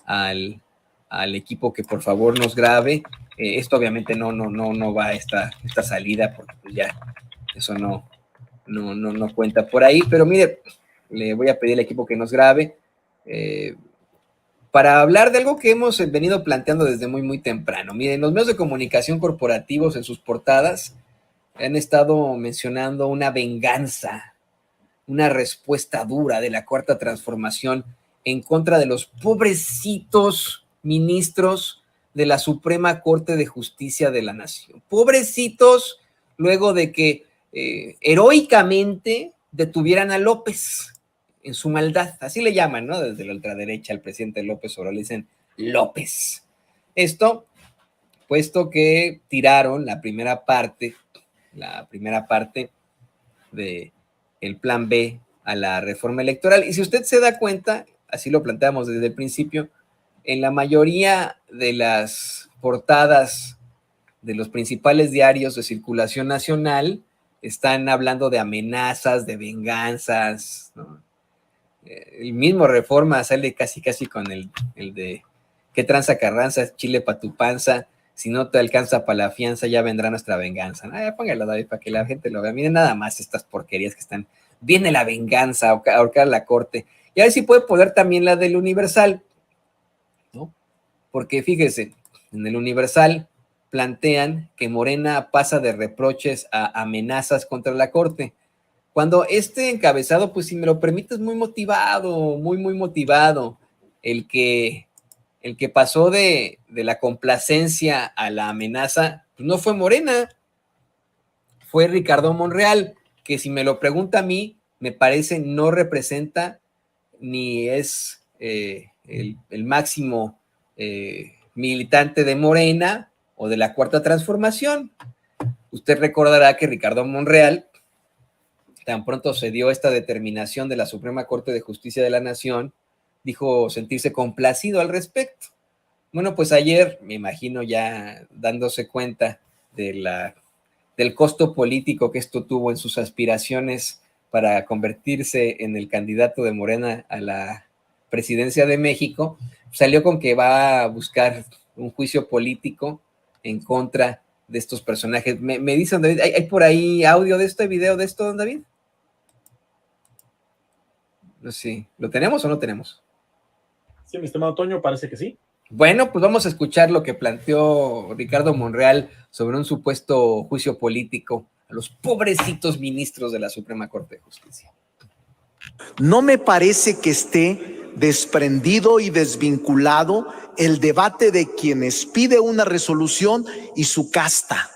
al equipo que por favor nos grabe. Esto obviamente no va a esta salida, porque pues ya eso no cuenta por ahí, pero mire, le voy a pedir al equipo que nos grabe para hablar de algo que hemos venido planteando desde muy temprano. Miren, los medios de comunicación corporativos en sus portadas han estado mencionando una venganza, una respuesta dura de la Cuarta Transformación en contra de los pobrecitos ministros de la Suprema Corte de Justicia de la Nación. Pobrecitos, luego de que heroicamente detuvieran a López en su maldad, así le llaman, ¿no? Desde la ultraderecha al presidente López Obrador le dicen López. Esto, puesto que tiraron la primera parte de el plan B a la reforma electoral. Y si usted se da cuenta, así lo planteamos desde el principio, en la mayoría de las portadas de los principales diarios de circulación nacional están hablando de amenazas, de venganzas, ¿no? El mismo Reforma sale casi con el de ¿qué tranza Carranza? Chile pa' tu panza. Si no te alcanza para la fianza, ya vendrá nuestra venganza. Póngalo, David, para que la gente lo vea. Miren nada más estas porquerías que están. Viene la venganza, ahorcar a la corte. Y a ver si puede poner también la del Universal, ¿no? Porque fíjese, en el Universal plantean que Morena pasa de reproches a amenazas contra la corte. Cuando este encabezado, pues si me lo permites, muy motivado, muy motivado. El que pasó de la complacencia a la amenaza, pues no fue Morena, fue Ricardo Monreal, que si me lo pregunta a mí, me parece no representa ni es el máximo militante de Morena o de la Cuarta Transformación. Usted recordará que Ricardo Monreal, tan pronto se dio esta determinación de la Suprema Corte de Justicia de la Nación, dijo sentirse complacido al respecto. Bueno, pues ayer, me imagino ya dándose cuenta del costo político que esto tuvo en sus aspiraciones para convertirse en el candidato de Morena a la presidencia de México, salió con que va a buscar un juicio político en contra de estos personajes. Me dicen, David, ¿hay por ahí audio de esto, hay video de esto, David? No sé, ¿lo tenemos o no tenemos? Sí, mi estimado Toño, parece que sí. Bueno, pues vamos a escuchar lo que planteó Ricardo Monreal sobre un supuesto juicio político a los pobrecitos ministros de la Suprema Corte de Justicia. No me parece que esté desprendido y desvinculado el debate de quienes pide una resolución y su casta,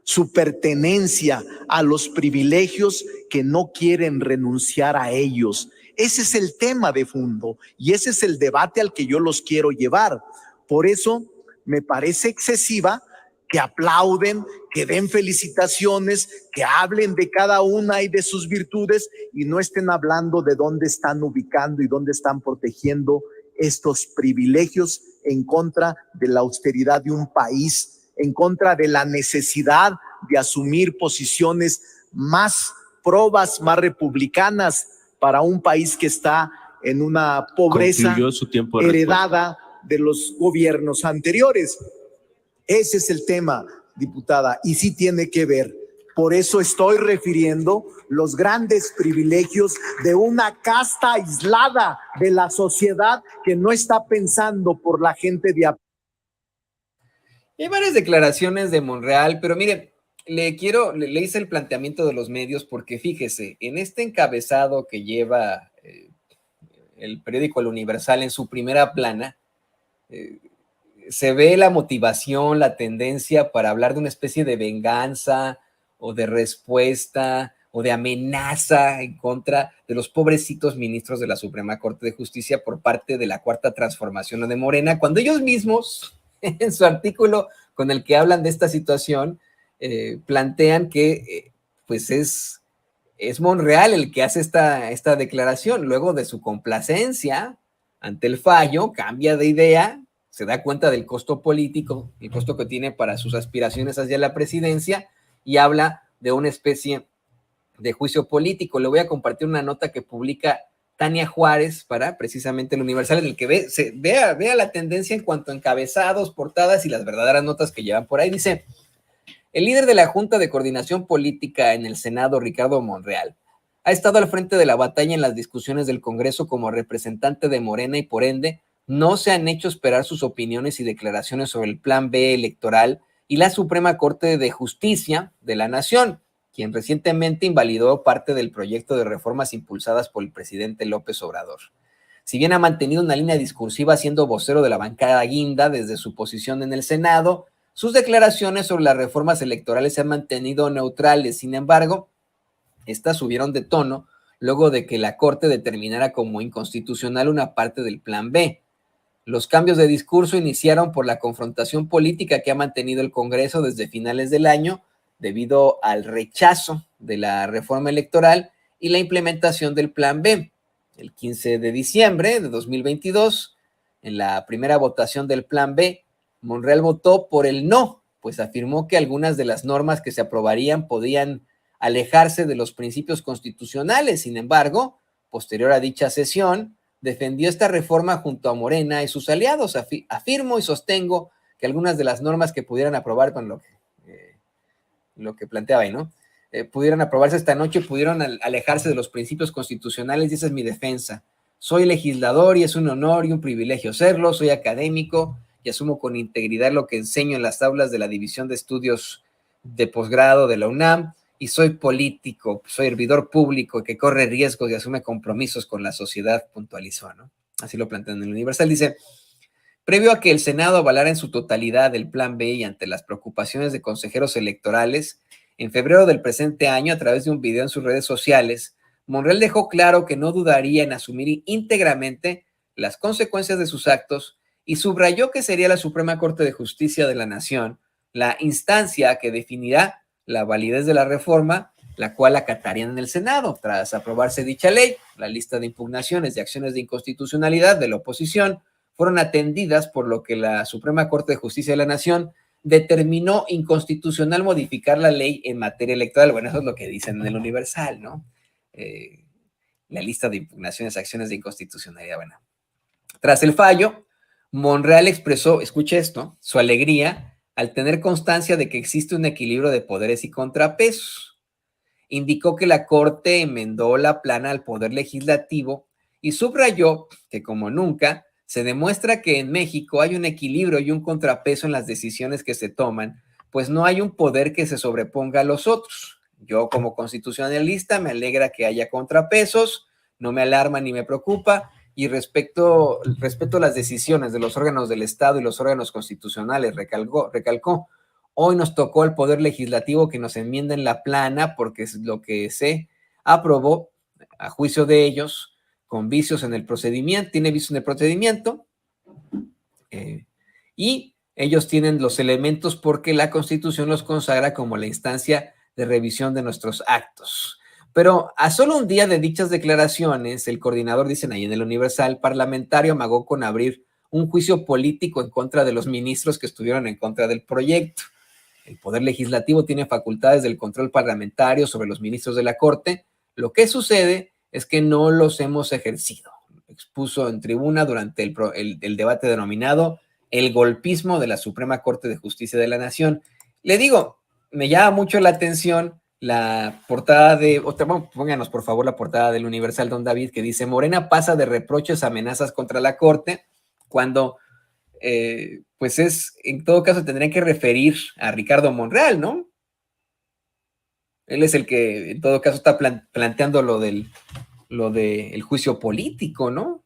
su pertenencia a los privilegios que no quieren renunciar a ellos. Ese es el tema de fondo y ese es el debate al que yo los quiero llevar. Por eso me parece excesiva que aplauden, que den felicitaciones, que hablen de cada una y de sus virtudes y no estén hablando de dónde están ubicando y dónde están protegiendo estos privilegios en contra de la austeridad de un país, en contra de la necesidad de asumir posiciones más probas, más republicanas para un país que está en una pobreza heredada de los gobiernos anteriores. Ese es el tema, diputada, y sí tiene que ver. Por eso estoy refiriendo los grandes privilegios de una casta aislada de la sociedad que no está pensando por la gente de a... Hay varias declaraciones de Monreal, pero mire, le hice el planteamiento de los medios porque fíjese, en este encabezado que lleva el periódico El Universal en su primera plana, se ve la motivación, la tendencia para hablar de una especie de venganza o de respuesta o de amenaza en contra de los pobrecitos ministros de la Suprema Corte de Justicia por parte de la Cuarta Transformación o de Morena, cuando ellos mismos, en su artículo con el que hablan de esta situación, plantean que pues es Monreal el que hace esta declaración. Luego de su complacencia ante el fallo, cambia de idea, se da cuenta del costo político, el costo que tiene para sus aspiraciones hacia la presidencia y habla de una especie de juicio político. Le voy a compartir una nota que publica Tania Juárez para precisamente el Universal, en el que vea la tendencia en cuanto a encabezados, portadas y las verdaderas notas que llevan por ahí. Dice, el líder de la Junta de Coordinación Política en el Senado, Ricardo Monreal, ha estado al frente de la batalla en las discusiones del Congreso como representante de Morena y por ende no se han hecho esperar sus opiniones y declaraciones sobre el Plan B electoral y la Suprema Corte de Justicia de la Nación, quien recientemente invalidó parte del proyecto de reformas impulsadas por el presidente López Obrador. Si bien ha mantenido una línea discursiva siendo vocero de la bancada guinda desde su posición en el Senado, sus declaraciones sobre las reformas electorales se han mantenido neutrales. Sin embargo, estas subieron de tono luego de que la Corte determinara como inconstitucional una parte del Plan B. Los cambios de discurso iniciaron por la confrontación política que ha mantenido el Congreso desde finales del año debido al rechazo de la reforma electoral y la implementación del Plan B. El 15 de diciembre de 2022, en la primera votación del Plan B, Monreal votó por el no, pues afirmó que algunas de las normas que se aprobarían podían alejarse de los principios constitucionales. Sin embargo, posterior a dicha sesión, defendió esta reforma junto a Morena y sus aliados. Afirmo y sostengo que algunas de las normas que pudieran aprobar con lo que planteaba ahí, ¿no? Pudieran aprobarse esta noche, pudieron alejarse de los principios constitucionales y esa es mi defensa. Soy legislador y es un honor y un privilegio serlo, soy académico y asumo con integridad lo que enseño en las aulas de la División de Estudios de Posgrado de la UNAM y soy político, soy servidor público que corre riesgos y asume compromisos con la sociedad, puntualizó, ¿no? Así lo plantean en el Universal. Dice, previo a que el Senado avalara en su totalidad el Plan B y ante las preocupaciones de consejeros electorales, en febrero del presente año, a través de un video en sus redes sociales, Monreal dejó claro que no dudaría en asumir íntegramente las consecuencias de sus actos y subrayó que sería la Suprema Corte de Justicia de la Nación la instancia que definirá la validez de la reforma, la cual acatarían en el Senado. Tras aprobarse dicha ley, la lista de impugnaciones de acciones de inconstitucionalidad de la oposición fueron atendidas, por lo que la Suprema Corte de Justicia de la Nación determinó inconstitucional modificar la ley en materia electoral. Bueno, eso es lo que dicen en el Universal, ¿no? La lista de impugnaciones, acciones de inconstitucionalidad. Bueno, tras el fallo, Monreal expresó, escuche esto, su alegría al tener constancia de que existe un equilibrio de poderes y contrapesos. Indicó que la Corte enmendó la plana al Poder Legislativo y subrayó que, como nunca, se demuestra que en México hay un equilibrio y un contrapeso en las decisiones que se toman, pues no hay un poder que se sobreponga a los otros. Yo, como constitucionalista, me alegra que haya contrapesos, no me alarma ni me preocupa, y respeto las decisiones de los órganos del Estado y los órganos constitucionales, recalcó. Hoy nos tocó el Poder Legislativo que nos enmienda en la plana, porque es lo que se aprobó, a juicio de ellos, con vicios en el procedimiento, tiene vicios en el procedimiento, y ellos tienen los elementos porque la Constitución los consagra como la instancia de revisión de nuestros actos. Pero a solo un día de dichas declaraciones, el coordinador, dicen ahí en el Universal, parlamentario amagó con abrir un juicio político en contra de los ministros que estuvieron en contra del proyecto. El Poder Legislativo tiene facultades del control parlamentario sobre los ministros de la Corte. Lo que sucede es que no los hemos ejercido. Expuso en tribuna durante el debate denominado el golpismo de la Suprema Corte de Justicia de la Nación. Le digo, me llama mucho la atención la portada pónganos por favor la portada del Universal, don David, que dice, Morena pasa de reproches a amenazas contra la Corte, cuando pues en todo caso tendrían que referir a Ricardo Monreal, ¿no? Él es el que en todo caso está planteando lo del juicio político, ¿no?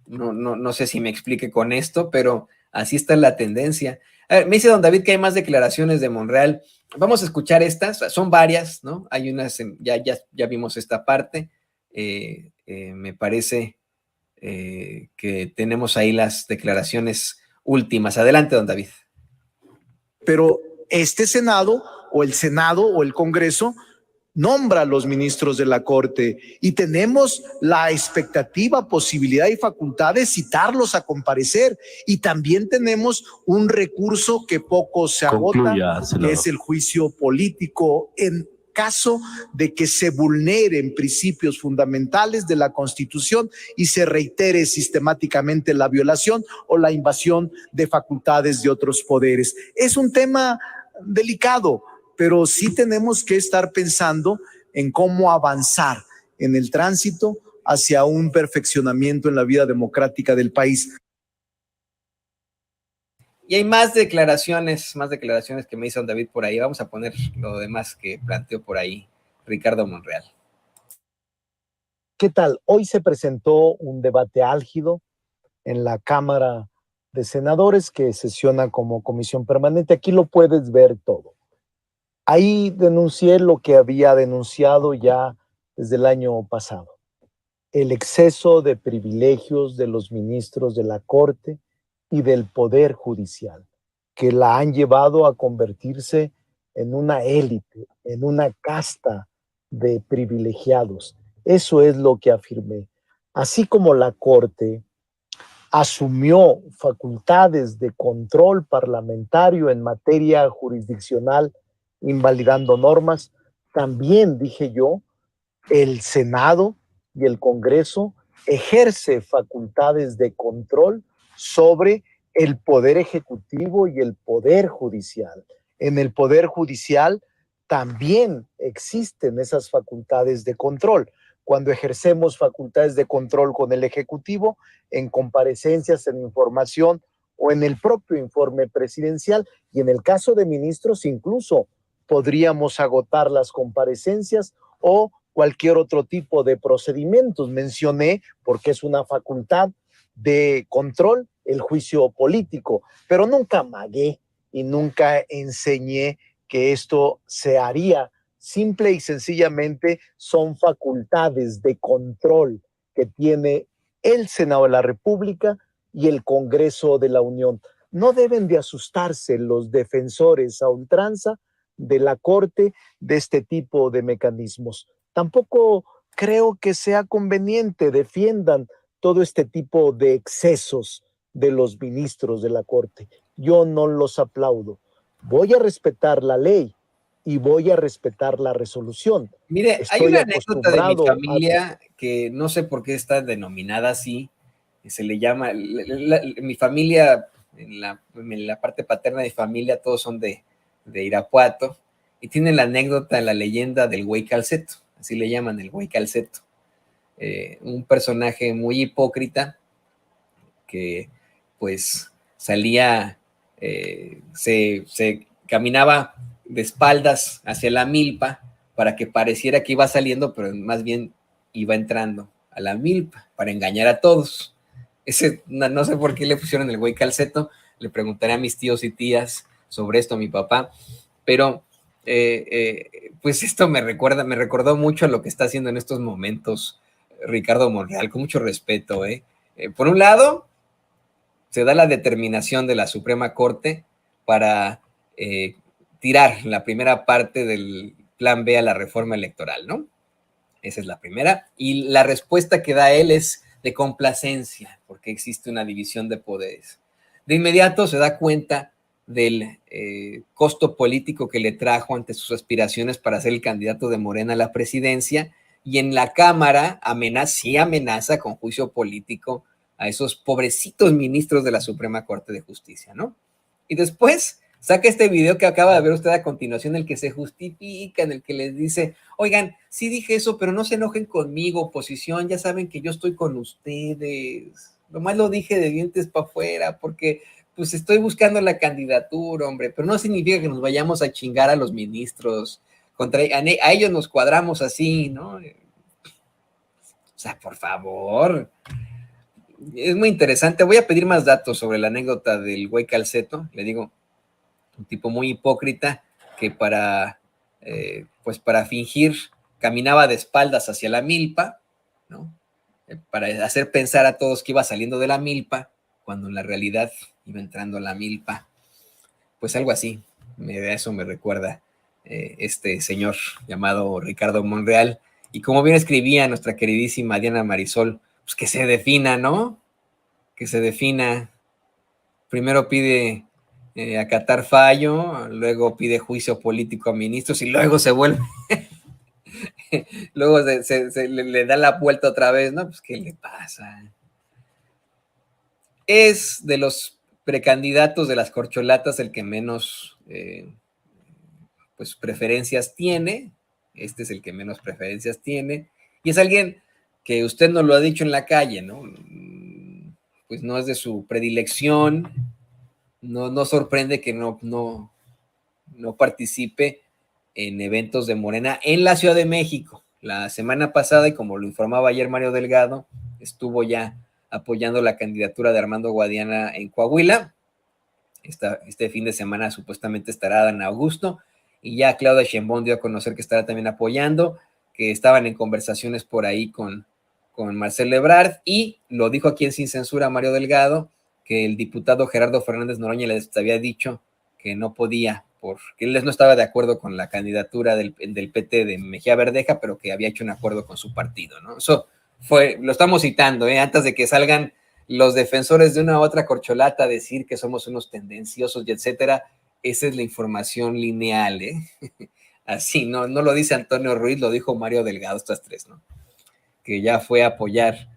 No sé si me explique con esto, pero así está la tendencia. A ver, me dice don David que hay más declaraciones de Monreal. Vamos a escuchar estas, son varias, ¿no? Hay unas, ya vimos esta parte. Me parece que tenemos ahí las declaraciones últimas. Adelante, don David. Pero este Senado o el Congreso nombra a los ministros de la Corte y tenemos la expectativa, posibilidad y facultad de citarlos a comparecer, y también tenemos un recurso que poco se agota, que es el juicio político en caso de que se vulneren principios fundamentales de la Constitución y se reitere sistemáticamente la violación o la invasión de facultades de otros poderes. Es un tema delicado, pero sí tenemos que estar pensando en cómo avanzar en el tránsito hacia un perfeccionamiento en la vida democrática del país. Y hay más declaraciones que me hizo David por ahí. Vamos a poner lo demás que planteó por ahí Ricardo Monreal. ¿Qué tal? Hoy se presentó un debate álgido en la Cámara de Senadores que sesiona como comisión permanente. Aquí lo puedes ver todo. Ahí denuncié lo que había denunciado ya desde el año pasado. El exceso de privilegios de los ministros de la Corte y del Poder Judicial, que la han llevado a convertirse en una élite, en una casta de privilegiados. Eso es lo que afirmé. Así como la Corte asumió facultades de control parlamentario en materia jurisdiccional, invalidando normas, también, dije yo, el Senado y el Congreso ejerce facultades de control sobre el Poder Ejecutivo y el Poder Judicial. En el Poder Judicial también existen esas facultades de control. Cuando ejercemos facultades de control con el Ejecutivo, en comparecencias, en información o en el propio informe presidencial, y en el caso de ministros incluso podríamos agotar las comparecencias o cualquier otro tipo de procedimientos. Mencioné, porque es una facultad de control, el juicio político, pero nunca amagué y nunca enseñé que esto se haría. Simple y sencillamente son facultades de control que tiene el Senado de la República y el Congreso de la Unión. No deben de asustarse los defensores a ultranza de la Corte de este tipo de mecanismos. Tampoco creo que sea conveniente defiendan todo este tipo de excesos de los ministros de la Corte. Yo no los aplaudo. Voy a respetar la ley y voy a respetar la resolución. Mire, hay una anécdota de mi familia que no sé por qué está denominada así. Se le llama, mi familia, en la parte paterna de mi familia, todos son de Irapuato, y tienen la anécdota, la leyenda del güey Calceto, así le llaman, el güey Calceto. Un personaje muy hipócrita que pues salía, se caminaba de espaldas hacia la milpa para que pareciera que iba saliendo, pero más bien iba entrando a la milpa para engañar a todos. No sé por qué le pusieron el güey Calceto, le preguntaré a mis tíos y tías sobre esto a mi papá, pero pues esto me recordó mucho a lo que está haciendo en estos momentos Ricardo Monreal, con mucho respeto. Por un lado, se da la determinación de la Suprema Corte para tirar la primera parte del plan B a la reforma electoral, ¿no? Esa es la primera. Y la respuesta que da él es de complacencia, porque existe una división de poderes. De inmediato se da cuenta del costo político que le trajo ante sus aspiraciones para ser el candidato de Morena a la presidencia, y en la Cámara amenaza con juicio político a esos pobrecitos ministros de la Suprema Corte de Justicia, ¿no? Y después saca este video que acaba de ver usted a continuación, en el que se justifica, en el que les dice, oigan, sí dije eso, pero no se enojen conmigo, oposición, ya saben que yo estoy con ustedes. Nomás lo dije de dientes para afuera, porque pues estoy buscando la candidatura, hombre, pero no significa que nos vayamos a chingar a los ministros. A ellos nos cuadramos así, ¿no? O sea, por favor. Es muy interesante. Voy a pedir más datos sobre la anécdota del güey Calceto. Le digo, un tipo muy hipócrita que pues para fingir caminaba de espaldas hacia la milpa, ¿no? Para hacer pensar a todos que iba saliendo de la milpa, cuando en la realidad iba entrando a la milpa. Pues algo así. Eso me recuerda este señor llamado Ricardo Monreal. Y como bien escribía nuestra queridísima Diana Marisol, pues que se defina, ¿no? Que se defina. Primero pide acatar fallo, luego pide juicio político a ministros y luego se vuelve, luego le da la vuelta otra vez, ¿no? Pues, ¿qué le pasa? Es de los precandidatos de las corcholatas el que menos pues preferencias tiene. Este es el que menos preferencias tiene. Y es alguien que usted no lo ha dicho en la calle, ¿no? Pues no es de su predilección. No sorprende que no participe en eventos de Morena en la Ciudad de México. La semana pasada, y como lo informaba ayer Mario Delgado, estuvo ya apoyando la candidatura de Armando Guadiana en Coahuila. Este fin de semana supuestamente estará Dan Augusto, y ya Claudia Sheinbaum dio a conocer que estará también apoyando, que estaban en conversaciones por ahí con Marcelo Ebrard, y lo dijo aquí en Sin Censura Mario Delgado, que el diputado Gerardo Fernández Noroña les había dicho que no podía, porque él no estaba de acuerdo con la candidatura del PT de Mejía Verdeja, pero que había hecho un acuerdo con su partido, ¿no? Eso lo estamos citando, antes de que salgan los defensores de una u otra corcholata a decir que somos unos tendenciosos y etcétera. Esa es la información lineal, Así, no lo dice Antonio Ruiz, lo dijo Mario Delgado, estas tres, ¿no? Que ya fue a apoyar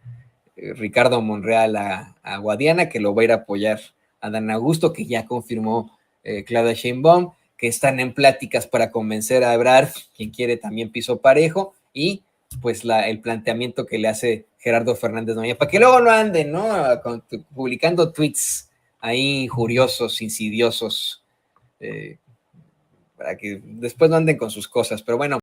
Ricardo Monreal a Guadiana, que lo va a ir a apoyar a Dan Augusto, que ya confirmó Claudia Sheinbaum, que están en pláticas para convencer a Ebrard, quien quiere también piso parejo, y pues el planteamiento que le hace Gerardo Fernández Noroña, para que luego no anden, ¿no? Publicando tweets ahí injuriosos, insidiosos, para que después no anden con sus cosas, pero bueno.